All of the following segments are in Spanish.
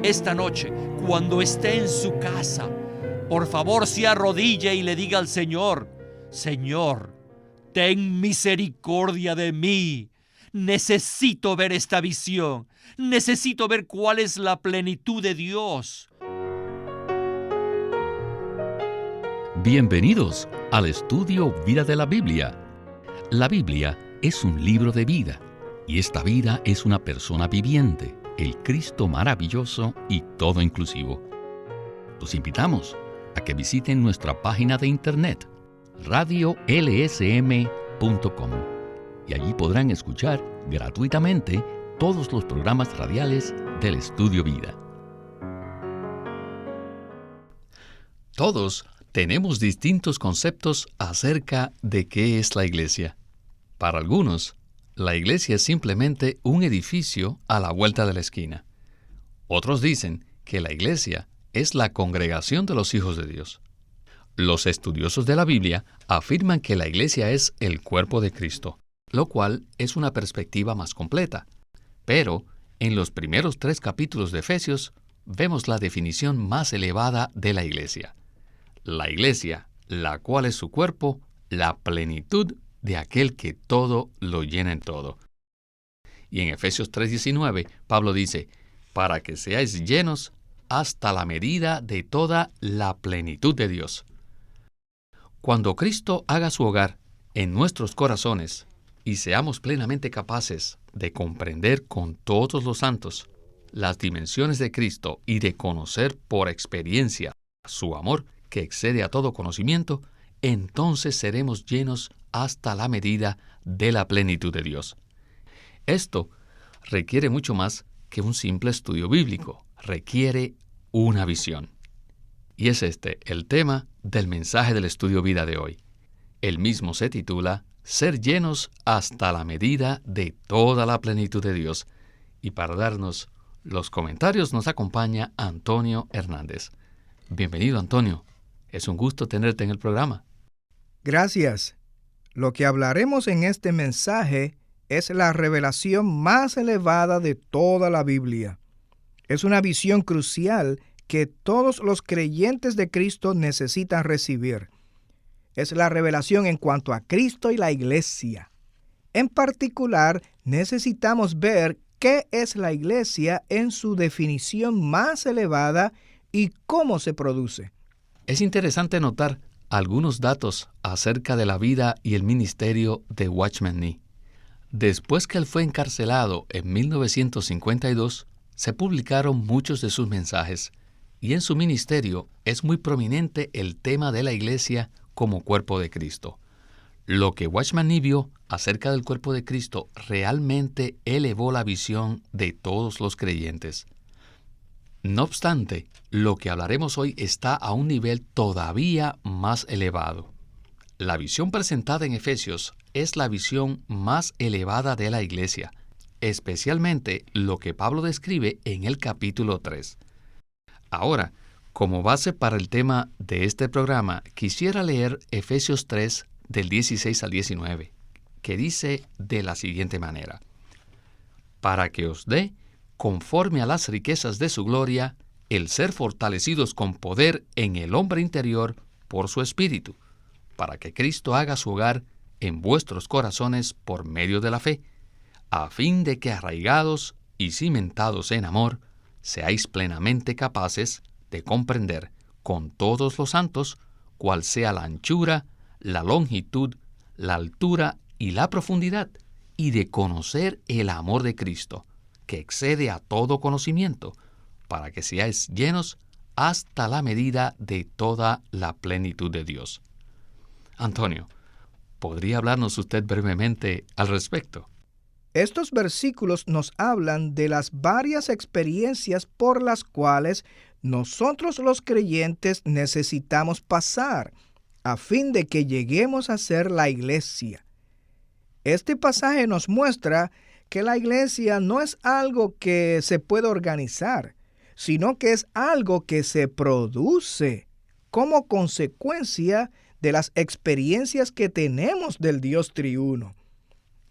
esta noche, cuando esté en su casa, por favor se arrodille y le diga al Señor: Señor, ten misericordia de mí. Necesito ver esta visión. Necesito ver cuál es la plenitud de Dios. Bienvenidos al estudio Vida de la Biblia. La Biblia es un libro de vida, y esta vida es una persona viviente, el Cristo maravilloso y todo inclusivo. Los invitamos a que visiten nuestra página de internet, radiolsm.com, y allí podrán escuchar gratuitamente todos los programas radiales del Estudio Vida. Todos tenemos distintos conceptos acerca de qué es la iglesia. Para algunos, la iglesia es simplemente un edificio a la vuelta de la esquina. Otros dicen que la iglesia es la congregación de los hijos de Dios. Los estudiosos de la Biblia afirman que la iglesia es el cuerpo de Cristo, lo cual es una perspectiva más completa. Pero, en los primeros 3 capítulos de Efesios, vemos la definición más elevada de la iglesia. La iglesia, la cual es su cuerpo, la plenitud de aquel que todo lo llena en todo. Y en Efesios 3:19, Pablo dice: para que seáis llenos hasta la medida de toda la plenitud de Dios. Cuando Cristo haga su hogar en nuestros corazones y seamos plenamente capaces de comprender con todos los santos las dimensiones de Cristo y de conocer por experiencia su amor que excede a todo conocimiento, entonces seremos llenos hasta la medida de la plenitud de Dios. Esto requiere mucho más que un simple estudio bíblico, requiere una visión. Y es este el tema del mensaje del Estudio Vida de hoy. El mismo se titula Ser llenos hasta la medida de toda la plenitud de Dios. Y para darnos los comentarios nos acompaña Antonio Hernández. Bienvenido, Antonio. Es un gusto tenerte en el programa. Gracias. Lo que hablaremos en este mensaje es la revelación más elevada de toda la Biblia. Es una visión crucial que todos los creyentes de Cristo necesitan recibir. Es la revelación en cuanto a Cristo y la iglesia. En particular, necesitamos ver qué es la iglesia en su definición más elevada y cómo se produce. Es interesante notar algunos datos acerca de la vida y el ministerio de Watchman Nee. Después que él fue encarcelado en 1952, se publicaron muchos de sus mensajes, y en su ministerio es muy prominente el tema de la iglesia como cuerpo de Cristo. Lo que Watchman Nee vio acerca del cuerpo de Cristo realmente elevó la visión de todos los creyentes. No obstante, lo que hablaremos hoy está a un nivel todavía más elevado. La visión presentada en Efesios es la visión más elevada de la iglesia, especialmente lo que Pablo describe en el capítulo 3. Ahora, como base para el tema de este programa, quisiera leer Efesios 3 del 16 al 19, que dice de la siguiente manera: para que os dé, conforme a las riquezas de su gloria, el ser fortalecidos con poder en el hombre interior por su Espíritu, para que Cristo haga su hogar en vuestros corazones por medio de la fe, a fin de que arraigados y cimentados en amor, seáis plenamente capaces de comprender con todos los santos cuál sea la anchura, la longitud, la altura y la profundidad, y de conocer el amor de Cristo, que excede a todo conocimiento, para que seáis llenos hasta la medida de toda la plenitud de Dios. Antonio, ¿podría hablarnos usted brevemente al respecto? Estos versículos nos hablan de las varias experiencias por las cuales nosotros los creyentes necesitamos pasar a fin de que lleguemos a ser la iglesia. Este pasaje nos muestra que la iglesia no es algo que se puede organizar, sino que es algo que se produce como consecuencia de las experiencias que tenemos del Dios triuno.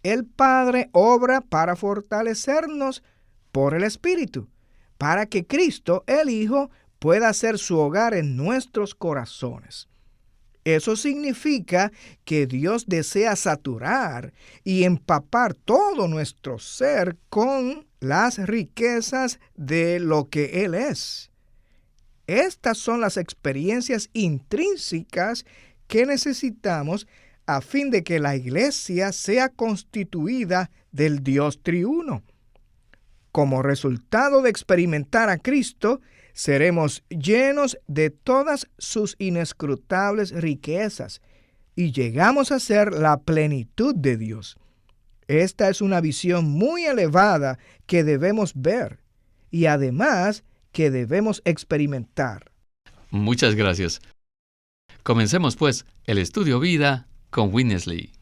El Padre obra para fortalecernos por el Espíritu, para que Cristo, el Hijo, pueda hacer su hogar en nuestros corazones. Eso significa que Dios desea saturar y empapar todo nuestro ser con las riquezas de lo que Él es. Estas son las experiencias intrínsecas que necesitamos a fin de que la iglesia sea constituida del Dios triuno. Como resultado de experimentar a Cristo, seremos llenos de todas sus inescrutables riquezas y llegamos a ser la plenitud de Dios. Esta es una visión muy elevada que debemos ver y además que debemos experimentar. Muchas gracias. Comencemos pues el estudio vida con Winnesley.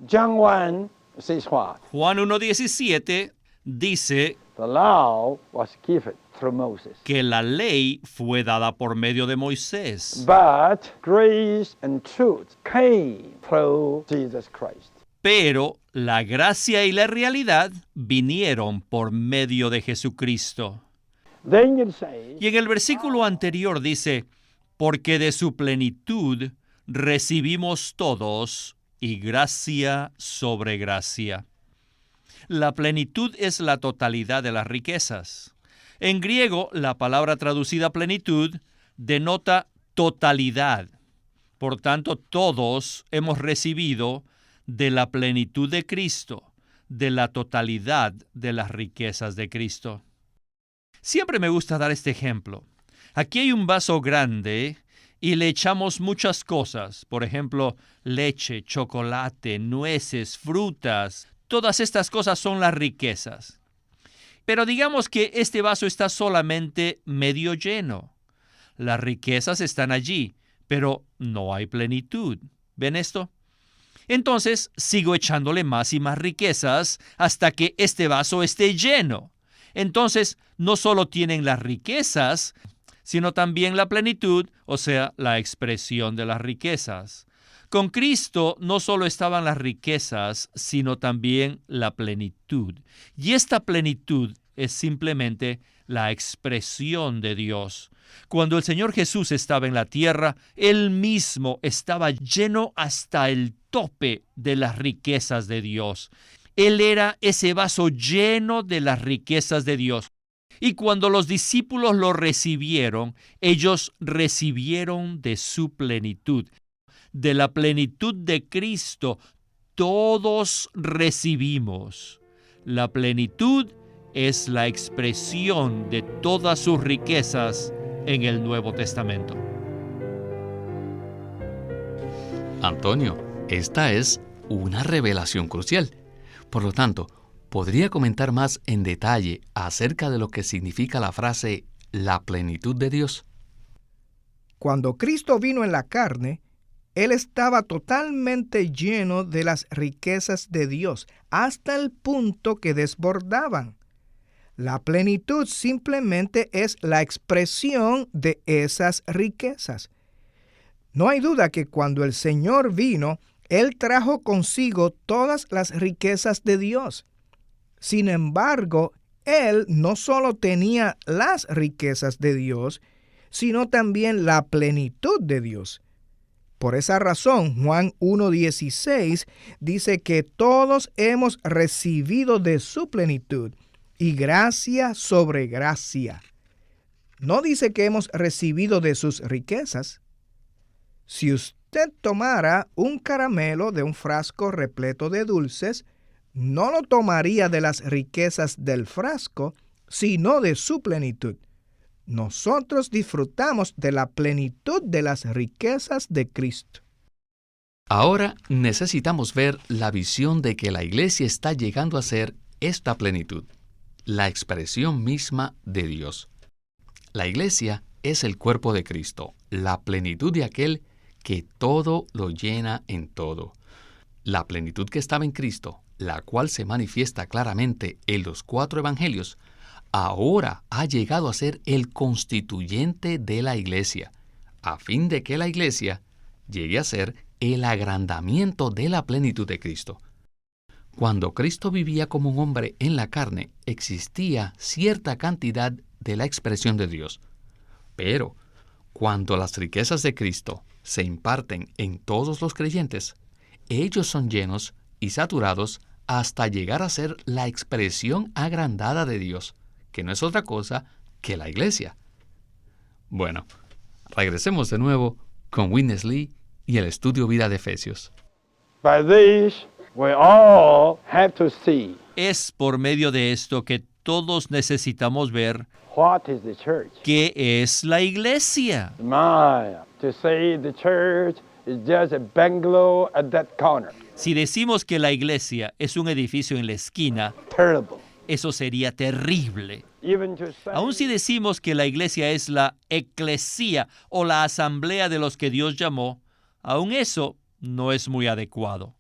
John 1 says what? Juan 1:17 dice The law was given through Moses. que la ley fue dada por medio de Moisés, But grace and truth came through Jesus Christ. pero la gracia y la realidad vinieron por medio de Jesucristo. Then it says, Y en el versículo anterior dice, porque de su plenitud recibimos todos y gracia sobre gracia. La plenitud es la totalidad de las riquezas. En griego, la palabra traducida plenitud denota totalidad. Por tanto, todos hemos recibido de la plenitud de Cristo, de la totalidad de las riquezas de Cristo. Siempre me gusta dar este ejemplo. Aquí hay un vaso grande y le echamos muchas cosas, por ejemplo, leche, chocolate, nueces, frutas. Todas estas cosas son las riquezas. Pero digamos que este vaso está solamente medio lleno. Las riquezas están allí, pero no hay plenitud. ¿Ven esto? Entonces sigo echándole más y más riquezas hasta que este vaso esté lleno. Entonces no solo tienen las riquezas, sino también la plenitud, o sea, la expresión de las riquezas. Con Cristo no solo estaban las riquezas, sino también la plenitud. Y esta plenitud es simplemente la expresión de Dios. Cuando el Señor Jesús estaba en la tierra, Él mismo estaba lleno hasta el tope de las riquezas de Dios. Él era ese vaso lleno de las riquezas de Dios. Y cuando los discípulos lo recibieron, ellos recibieron de su plenitud. De la plenitud de Cristo, todos recibimos. La plenitud es la expresión de todas sus riquezas en el Nuevo Testamento. Antonio, esta es una revelación crucial. Por lo tanto, ¿podría comentar más en detalle acerca de lo que significa la frase la plenitud de Dios? Cuando Cristo vino en la carne, Él estaba totalmente lleno de las riquezas de Dios, hasta el punto que desbordaban. La plenitud simplemente es la expresión de esas riquezas. No hay duda que cuando el Señor vino, Él trajo consigo todas las riquezas de Dios. Sin embargo, Él no solo tenía las riquezas de Dios, sino también la plenitud de Dios. Por esa razón, Juan 1:16 dice que todos hemos recibido de su plenitud y gracia sobre gracia. No dice que hemos recibido de sus riquezas. Si usted tomara un caramelo de un frasco repleto de dulces, no lo tomaría de las riquezas del frasco, sino de su plenitud. Nosotros disfrutamos de la plenitud de las riquezas de Cristo. Ahora necesitamos ver la visión de que la iglesia está llegando a ser esta plenitud, la expresión misma de Dios. La iglesia es el cuerpo de Cristo, la plenitud de aquel que todo lo llena en todo. La plenitud que estaba en Cristo, la cual se manifiesta claramente en los 4 evangelios, ahora ha llegado a ser el constituyente de la iglesia, a fin de que la iglesia llegue a ser el agrandamiento de la plenitud de Cristo. Cuando Cristo vivía como un hombre en la carne, existía cierta cantidad de la expresión de Dios. Pero, cuando las riquezas de Cristo se imparten en todos los creyentes, ellos son llenos y saturados hasta llegar a ser la expresión agrandada de Dios, que no es otra cosa que la iglesia. Bueno, regresemos de nuevo con Witness Lee y el estudio vida de Efesios. By this, we all have to see Es por medio de esto que todos necesitamos ver what is the church. qué es la iglesia. To say the church is just a bungalow at that corner. Si decimos que la iglesia es un edificio en la esquina, Terrible. eso sería terrible. Even to say Aun si decimos que la iglesia es la eclesía o la asamblea de los que Dios llamó, aun eso no es muy adecuado.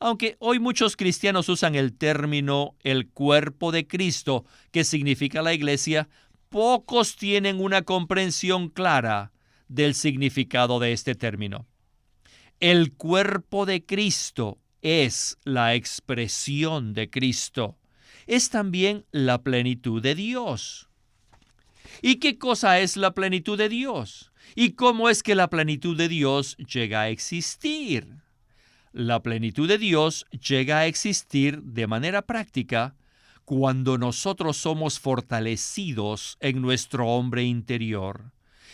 Aunque hoy muchos cristianos usan el término el cuerpo de Cristo, que significa la iglesia, pocos tienen una comprensión clara del significado de este término. El cuerpo de Cristo es la expresión de Cristo. Es también la plenitud de Dios. ¿Y qué cosa es la plenitud de Dios? ¿Y cómo es que la plenitud de Dios llega a existir? La plenitud de Dios llega a existir de manera práctica cuando nosotros somos fortalecidos en nuestro hombre interior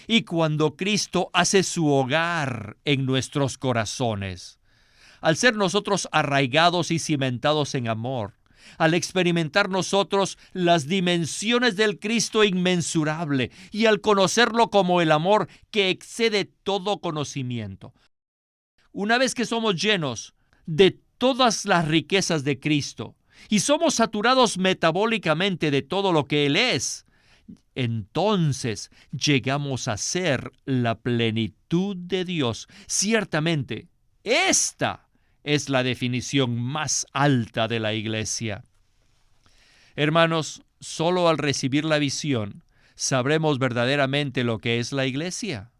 y cuando Cristo hace su hogar en nuestros corazones. Al ser nosotros arraigados y cimentados en amor, al experimentar nosotros las dimensiones del Cristo inmensurable y al conocerlo como el amor que excede todo conocimiento. Una vez que somos llenos de todas las riquezas de Cristo y somos saturados metabólicamente de todo lo que Él es, entonces llegamos a ser la plenitud de Dios. Ciertamente, esta es la definición más alta de la iglesia. Hermanos, solo al recibir la visión sabremos verdaderamente lo que es la iglesia.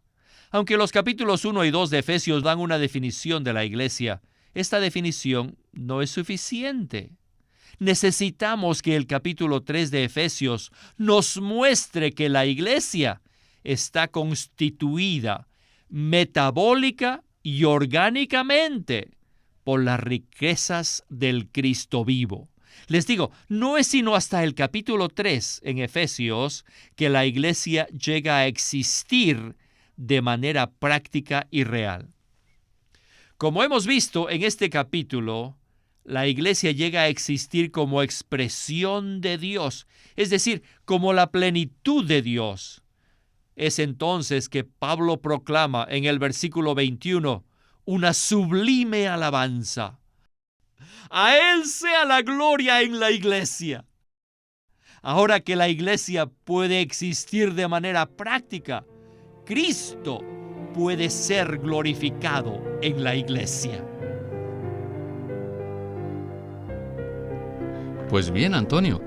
Aunque los capítulos 1 y 2 de Efesios dan una definición de la iglesia, esta definición no es suficiente. Necesitamos que el capítulo 3 de Efesios nos muestre que la iglesia está constituida metabólica y orgánicamente por las riquezas del Cristo vivo. Les digo, no es sino hasta el capítulo 3 en Efesios que la iglesia llega a existir de manera práctica y real. Como hemos visto en este capítulo, la iglesia llega a existir como expresión de Dios, es decir, como la plenitud de Dios. Es entonces que Pablo proclama en el versículo 21 una sublime alabanza. A Él sea la gloria en la iglesia. Ahora que la iglesia puede existir de manera práctica, Cristo puede ser glorificado en la iglesia. Pues bien, Antonio,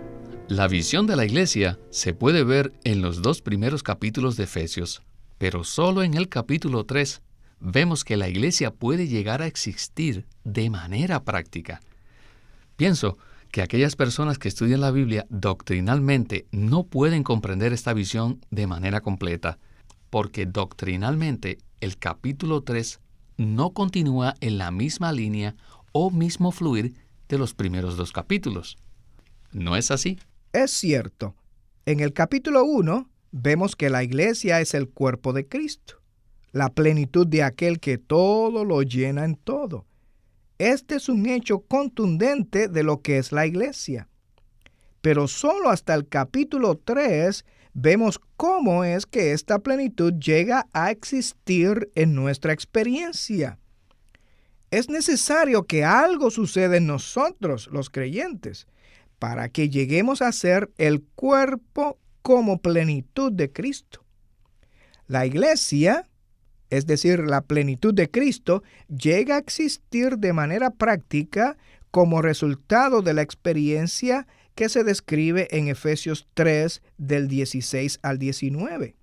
la visión de la iglesia se puede ver en los 2 primeros capítulos de Efesios, pero solo en el capítulo 3 vemos que la iglesia puede llegar a existir de manera práctica. Pienso que aquellas personas que estudian la Biblia doctrinalmente no pueden comprender esta visión de manera completa, porque doctrinalmente el capítulo 3 no continúa en la misma línea o mismo fluir de los primeros 2 capítulos. ¿No es así? Es cierto. En el capítulo 1 vemos que la iglesia es el cuerpo de Cristo, la plenitud de aquel que todo lo llena en todo. Este es un hecho contundente de lo que es la iglesia. Pero solo hasta el capítulo 3 vemos cómo es que esta plenitud llega a existir en nuestra experiencia. Es necesario que algo suceda en nosotros, los creyentes, para que lleguemos a ser el cuerpo como plenitud de Cristo. La iglesia, es decir, la plenitud de Cristo, llega a existir de manera práctica como resultado de la experiencia que se describe en Efesios 3, del 16 al 19.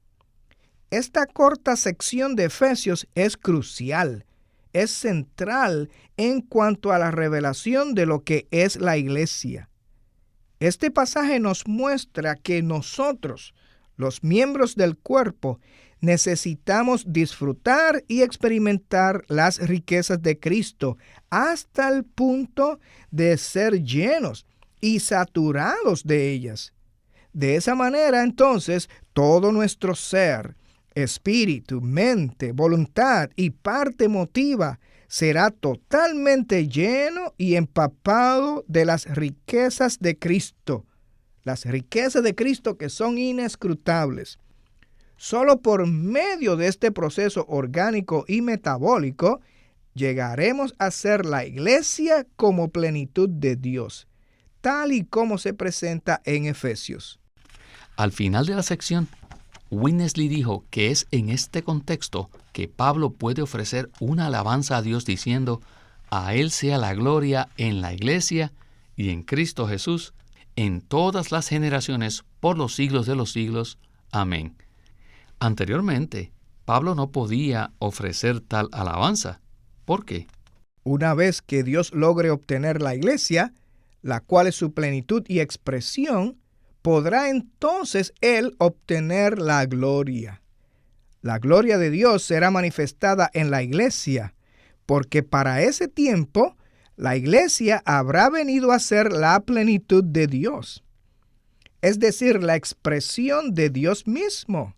Esta corta sección de Efesios es crucial, es central en cuanto a la revelación de lo que es la iglesia. Este pasaje nos muestra que nosotros, los miembros del cuerpo, necesitamos disfrutar y experimentar las riquezas de Cristo hasta el punto de ser llenos y saturados de ellas. De esa manera, entonces, todo nuestro ser, espíritu, mente, voluntad y parte emotiva será totalmente lleno y empapado de las riquezas de Cristo. Las riquezas de Cristo que son inescrutables. Solo por medio de este proceso orgánico y metabólico llegaremos a ser la iglesia como plenitud de Dios, tal y como se presenta en Efesios. Al final de la sección, Winnesley dijo que es en este contexto que Pablo puede ofrecer una alabanza a Dios diciendo: a Él sea la gloria en la iglesia y en Cristo Jesús, en todas las generaciones, por los siglos de los siglos. Amén. Anteriormente, Pablo no podía ofrecer tal alabanza. ¿Por qué? Una vez que Dios logre obtener la iglesia, la cual es su plenitud y expresión, podrá entonces Él obtener la gloria. La gloria de Dios será manifestada en la iglesia, porque para ese tiempo la iglesia habrá venido a ser la plenitud de Dios, es decir, la expresión de Dios mismo.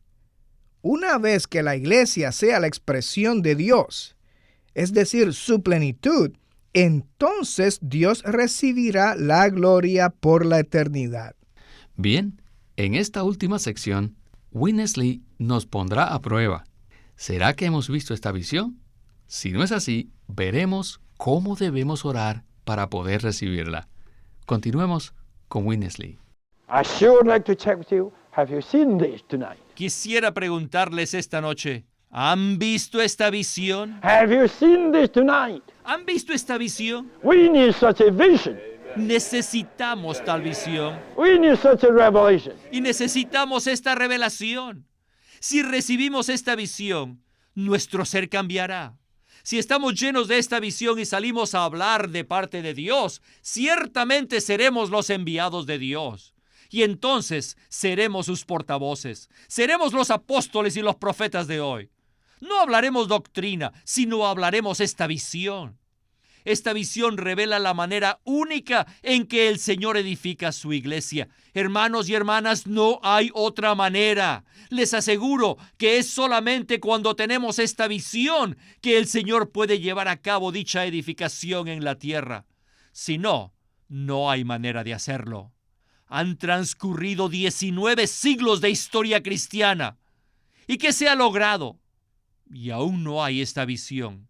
Una vez que la iglesia sea la expresión de Dios, es decir, su plenitud, entonces Dios recibirá la gloria por la eternidad. Bien, en esta última sección, Winnesley nos pondrá a prueba. ¿Será que hemos visto esta visión? Si no es así, veremos cómo debemos orar para poder recibirla. Continuemos con Winnesley. I sure would like to check with you. Have you seen this tonight? Quisiera preguntarles esta noche, ¿han visto esta visión? Have you seen this tonight? ¿Han visto esta visión? We need such a vision. Necesitamos tal visión We need such a revelation. y necesitamos esta revelación. Si recibimos esta visión, nuestro ser cambiará. Si estamos llenos de esta visión y salimos a hablar de parte de Dios, ciertamente seremos los enviados de Dios. Y entonces seremos sus portavoces. Seremos los apóstoles y los profetas de hoy. No hablaremos doctrina, sino hablaremos esta visión. Esta visión revela la manera única en que el Señor edifica su iglesia. Hermanos y hermanas, no hay otra manera. Les aseguro que es solamente cuando tenemos esta visión que el Señor puede llevar a cabo dicha edificación en la tierra. Si no, no hay manera de hacerlo. Han transcurrido 19 siglos de historia cristiana. ¿Y qué se ha logrado? Y aún no hay esta visión.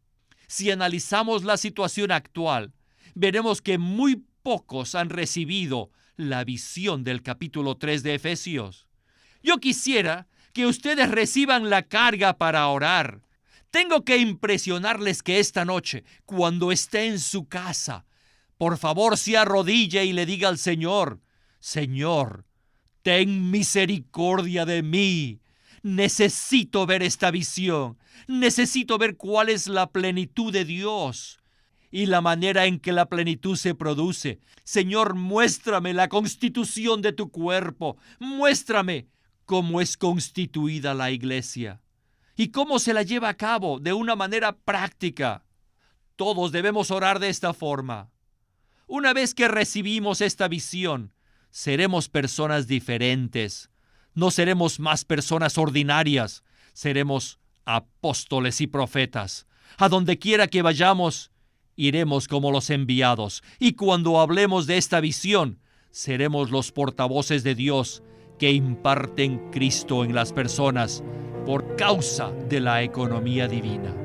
Si analizamos la situación actual, veremos que muy pocos han recibido la visión del capítulo 3 de Efesios. Yo quisiera que ustedes reciban la carga para orar. Tengo que impresionarles que esta noche, cuando esté en su casa, por favor se arrodille y le diga al Señor: Señor, ten misericordia de mí. Necesito ver esta visión. Necesito ver cuál es la plenitud de Dios y la manera en que la plenitud se produce. Señor, muéstrame la constitución de tu cuerpo. Muéstrame cómo es constituida la iglesia y cómo se la lleva a cabo de una manera práctica. Todos debemos orar de esta forma. Una vez que recibimos esta visión, seremos personas diferentes. No seremos más personas ordinarias, seremos apóstoles y profetas. A donde quiera que vayamos, iremos como los enviados. Y cuando hablemos de esta visión, seremos los portavoces de Dios que imparten Cristo en las personas por causa de la economía divina.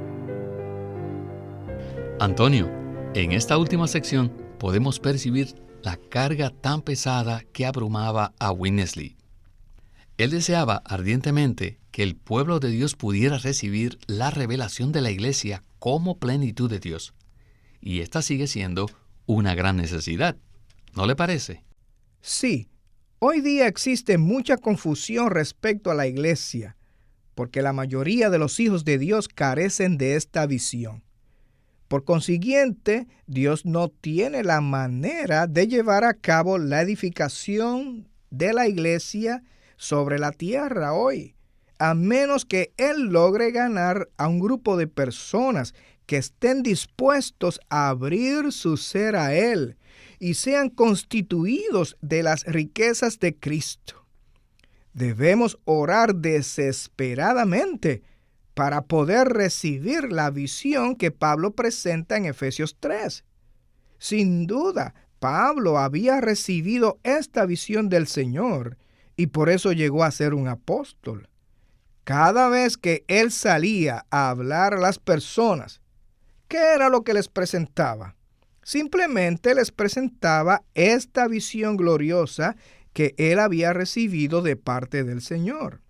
Antonio, en esta última sección podemos percibir la carga tan pesada que abrumaba a Winnesley. Él deseaba ardientemente que el pueblo de Dios pudiera recibir la revelación de la iglesia como plenitud de Dios. Y esta sigue siendo una gran necesidad, ¿no le parece? Sí, hoy día existe mucha confusión respecto a la iglesia, porque la mayoría de los hijos de Dios carecen de esta visión. Por consiguiente, Dios no tiene la manera de llevar a cabo la edificación de la iglesia sobre la tierra hoy, a menos que Él logre ganar a un grupo de personas que estén dispuestos a abrir su ser a Él y sean constituidos de las riquezas de Cristo. Debemos orar desesperadamente para poder recibir la visión que Pablo presenta en Efesios 3. Sin duda, Pablo había recibido esta visión del Señor y por eso llegó a ser un apóstol. Cada vez que él salía a hablar a las personas, ¿qué era lo que les presentaba? Simplemente les presentaba esta visión gloriosa que él había recibido de parte del Señor.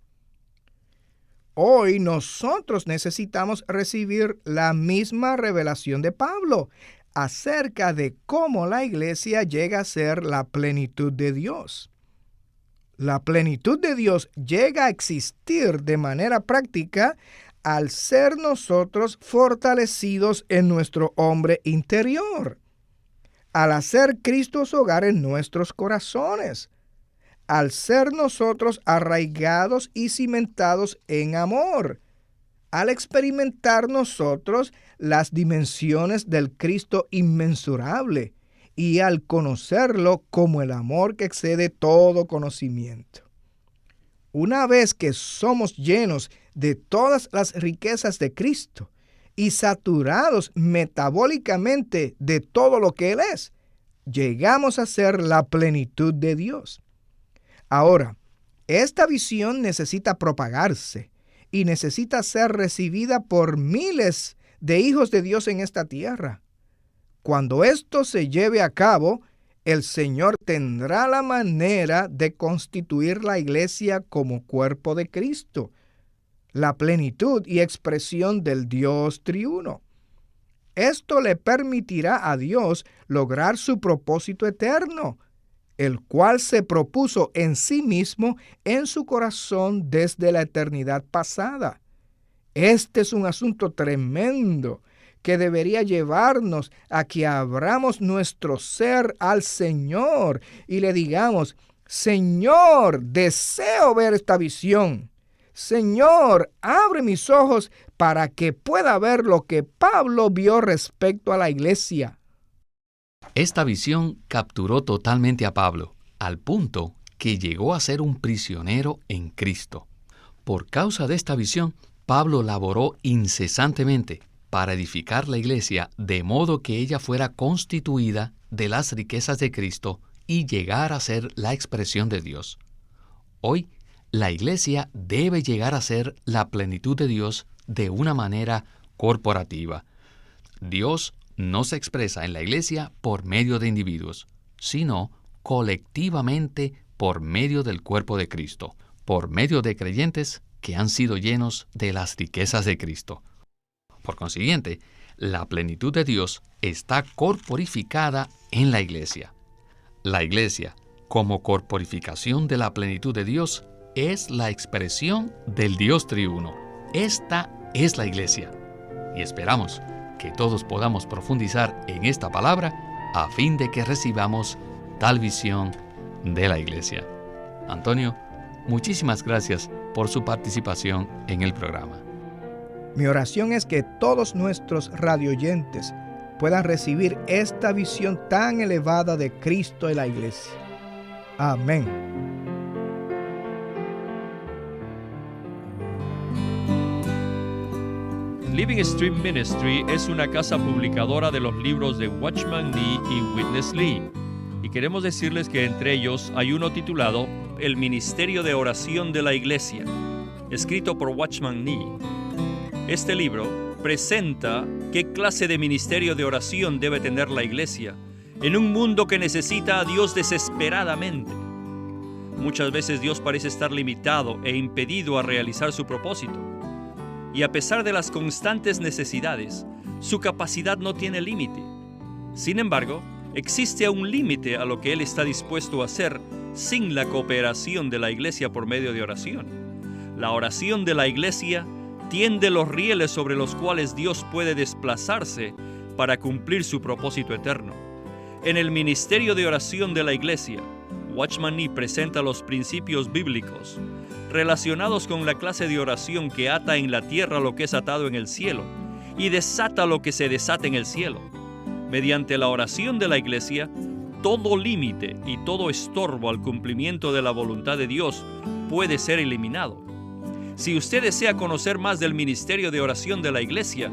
Hoy nosotros necesitamos recibir la misma revelación de Pablo acerca de cómo la iglesia llega a ser la plenitud de Dios. La plenitud de Dios llega a existir de manera práctica al ser nosotros fortalecidos en nuestro hombre interior, al hacer Cristo su hogar en nuestros corazones, al ser nosotros arraigados y cimentados en amor, al experimentar nosotros las dimensiones del Cristo inmensurable y al conocerlo como el amor que excede todo conocimiento. Una vez que somos llenos de todas las riquezas de Cristo y saturados metabólicamente de todo lo que Él es, llegamos a ser la plenitud de Dios. Ahora, esta visión necesita propagarse y necesita ser recibida por miles de hijos de Dios en esta tierra. Cuando esto se lleve a cabo, el Señor tendrá la manera de constituir la iglesia como cuerpo de Cristo, la plenitud y expresión del Dios triuno. Esto le permitirá a Dios lograr su propósito eterno, el cual se propuso en sí mismo en su corazón desde la eternidad pasada. Este es un asunto tremendo que debería llevarnos a que abramos nuestro ser al Señor y le digamos: Señor, deseo ver esta visión. Señor, abre mis ojos para que pueda ver lo que Pablo vio respecto a la iglesia. Esta visión capturó totalmente a Pablo, al punto que llegó a ser un prisionero en Cristo. Por causa de esta visión, Pablo laboró incesantemente para edificar la iglesia de modo que ella fuera constituida de las riquezas de Cristo y llegar a ser la expresión de Dios. Hoy, la iglesia debe llegar a ser la plenitud de Dios de una manera corporativa. Dios no se expresa en la iglesia por medio de individuos, sino colectivamente por medio del cuerpo de Cristo, por medio de creyentes que han sido llenos de las riquezas de Cristo. Por consiguiente, la plenitud de Dios está corporificada en la iglesia. La iglesia, como corporificación de la plenitud de Dios, es la expresión del Dios triuno. Esta es la iglesia. Y esperamos que todos podamos profundizar en esta palabra a fin de que recibamos tal visión de la iglesia. Antonio, muchísimas gracias por su participación en el programa. Mi oración es que todos nuestros radioyentes puedan recibir esta visión tan elevada de Cristo y la iglesia. Amén. Living Stream Ministry es una casa publicadora de los libros de Watchman Nee y Witness Lee. Y queremos decirles que entre ellos hay uno titulado El Ministerio de Oración de la Iglesia, escrito por Watchman Nee. Este libro presenta qué clase de ministerio de oración debe tener la iglesia en un mundo que necesita a Dios desesperadamente. Muchas veces Dios parece estar limitado e impedido a realizar su propósito. Y a pesar de las constantes necesidades, su capacidad no tiene límite. Sin embargo, existe un límite a lo que Él está dispuesto a hacer sin la cooperación de la iglesia por medio de oración. La oración de la iglesia tiende los rieles sobre los cuales Dios puede desplazarse para cumplir su propósito eterno. En el ministerio de oración de la Iglesia, Watchman Nee presenta los principios bíblicos relacionados con la clase de oración que ata en la tierra lo que es atado en el cielo y desata lo que se desata en el cielo. Mediante la oración de la Iglesia, todo límite y todo estorbo al cumplimiento de la voluntad de Dios puede ser eliminado. Si usted desea conocer más del ministerio de oración de la Iglesia,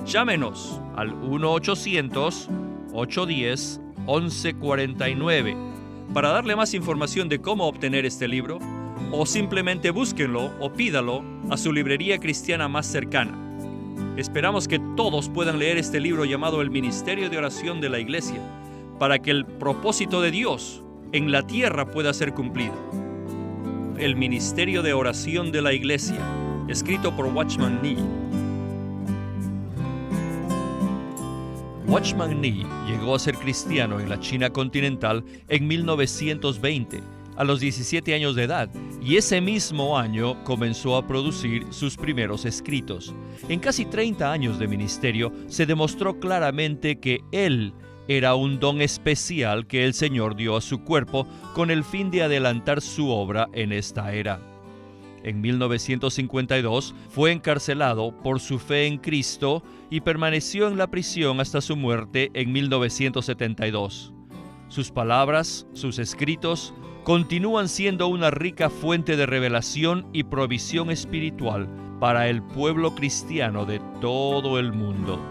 llámenos al 1-800-810-1149 para darle más información de cómo obtener este libro, o simplemente búsquenlo o pídalo a su librería cristiana más cercana. Esperamos que todos puedan leer este libro llamado El Ministerio de Oración de la Iglesia, para que el propósito de Dios en la tierra pueda ser cumplido. El Ministerio de Oración de la Iglesia, escrito por Watchman Nee. Watchman Nee llegó a ser cristiano en la China continental en 1920, a los 17 años de edad, y ese mismo año comenzó a producir sus primeros escritos. En casi 30 años de ministerio se demostró claramente que él era un don especial que el Señor dio a su cuerpo con el fin de adelantar su obra en esta era. En 1952 fue encarcelado por su fe en Cristo y permaneció en la prisión hasta su muerte en 1972. Sus palabras, sus escritos, continúan siendo una rica fuente de revelación y provisión espiritual para el pueblo cristiano de todo el mundo.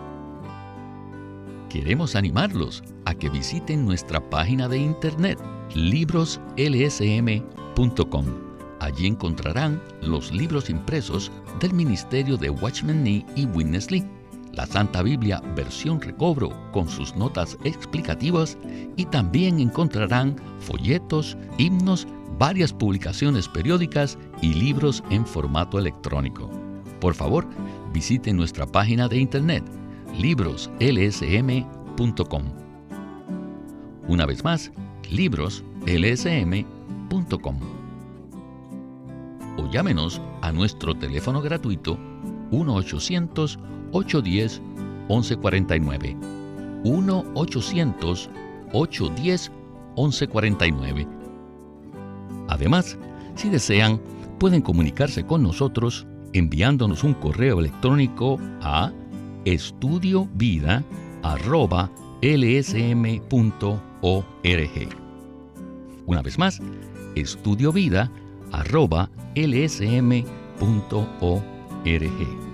Queremos animarlos a que visiten nuestra página de internet, libroslsm.com. Allí encontrarán los libros impresos del ministerio de Watchman Nee y Witness Lee, la Santa Biblia versión recobro con sus notas explicativas, y también encontrarán folletos, himnos, varias publicaciones periódicas y libros en formato electrónico. Por favor, visiten nuestra página de internet, libroslsm.com. Una vez más, libroslsm.com. O llámenos a nuestro teléfono gratuito 1-800-810-1149. 1-800-810-1149. Además, si desean, pueden comunicarse con nosotros enviándonos un correo electrónico a estudiovida@lsm.org. Una vez más, estudiovida@lsm.org.